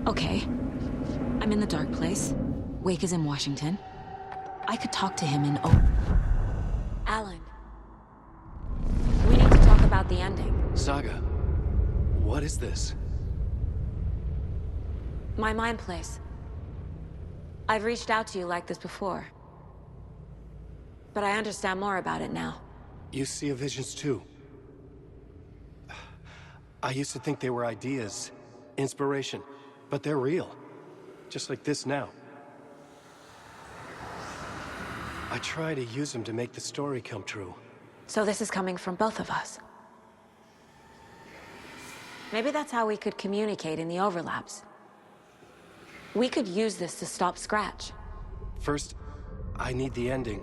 Okay. I'm in the dark place. Wake is in Washington. I could talk to him in Alan. We need to talk about the ending. Saga, what is this? My mind place. I've reached out to you like this before. But I understand more about it now. You see visions too. I used to think they were ideas, inspiration, but they're real. Just like this now. I try to use them to make the story come true. So this is coming from both of us. Maybe that's how we could communicate in the overlaps. We could use this to stop Scratch. First, I need the ending.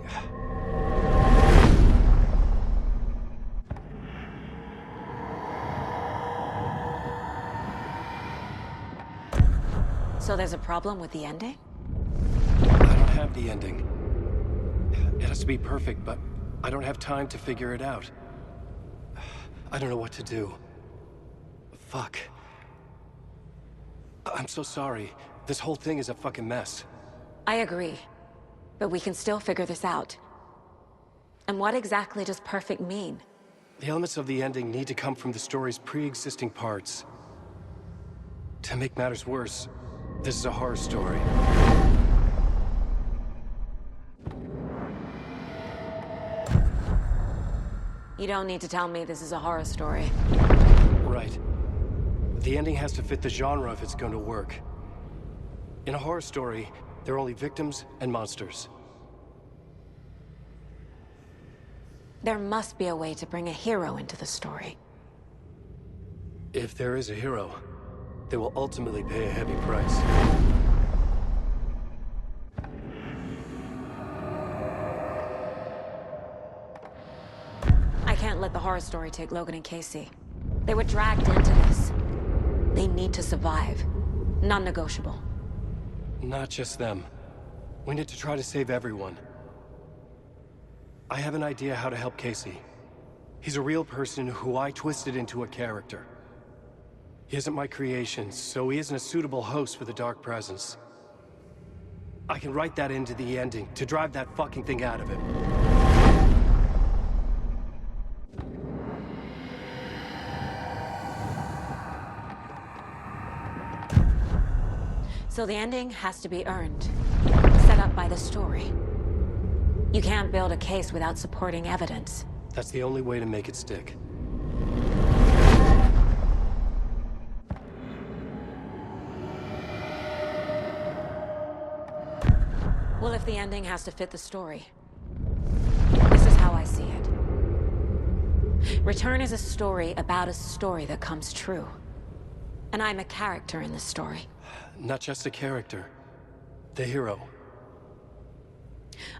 So there's a problem with the ending? I don't have the ending. It has to be perfect, but I don't have time to figure it out. I don't know what to do. Fuck. I'm so sorry. This whole thing is a fucking mess. I agree. But we can still figure this out. And what exactly does perfect mean? The elements of the ending need to come from the story's pre-existing parts. To make matters worse, this is a horror story. You don't need to tell me this is a horror story. Right. The ending has to fit the genre if it's going to work. In a horror story, there are only victims and monsters. There must be a way to bring a hero into the story. If there is a hero, they will ultimately pay a heavy price. I can't let the horror story take Logan and Casey. They were dragged into this. They need to survive. Non-negotiable. Not just them. We need to try to save everyone. I have an idea how to help Casey. He's a real person who I twisted into a character. He isn't my creation, so he isn't a suitable host for the Dark Presence. I can write that into the ending to drive that fucking thing out of him. So the ending has to be earned. Set up by the story. You can't build a case without supporting evidence. That's the only way to make it stick. Well, if the ending has to fit the story, this is how I see it. Return is a story about a story that comes true. And I'm a character in this story. Not just a character. The hero.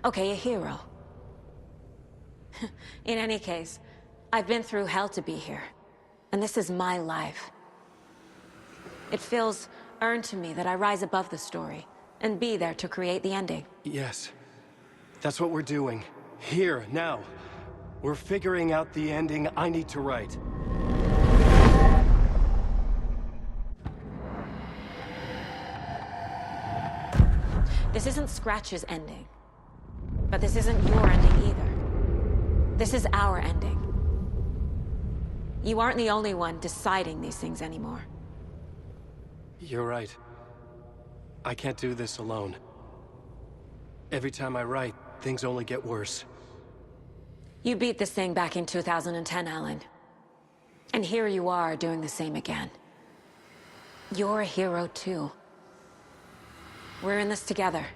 Okay, a hero. In any case, I've been through hell to be here. And this is my life. It feels earned to me that I rise above the story and be there to create the ending. Yes. That's what we're doing. Here, now. We're figuring out the ending I need to write. This isn't Scratch's ending. But this isn't your ending either. This is our ending. You aren't the only one deciding these things anymore. You're right. I can't do this alone. Every time I write, things only get worse. You beat this thing back in 2010, Alan. And here you are doing the same again. You're a hero too. We're in this together.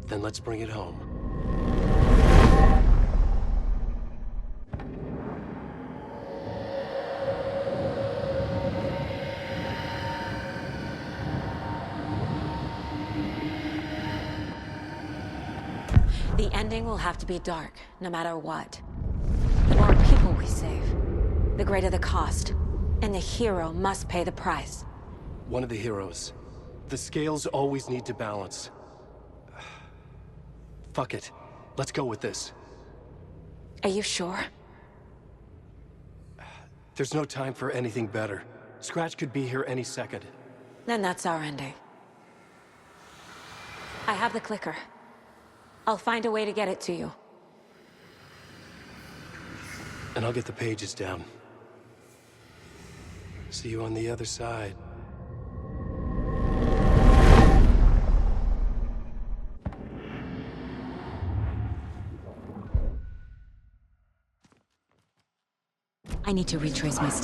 Then let's bring it home. The ending will have to be dark, no matter what. The more people we save, the greater the cost. And the hero must pay the price. One of the heroes. The scales always need to balance. Fuck it. Let's go with this. Are you sure? There's no time for anything better. Scratch could be here any second. Then that's our ending. I have the clicker. I'll find a way to get it to you. And I'll get the pages down. See you on the other side. I need to retrace my steps.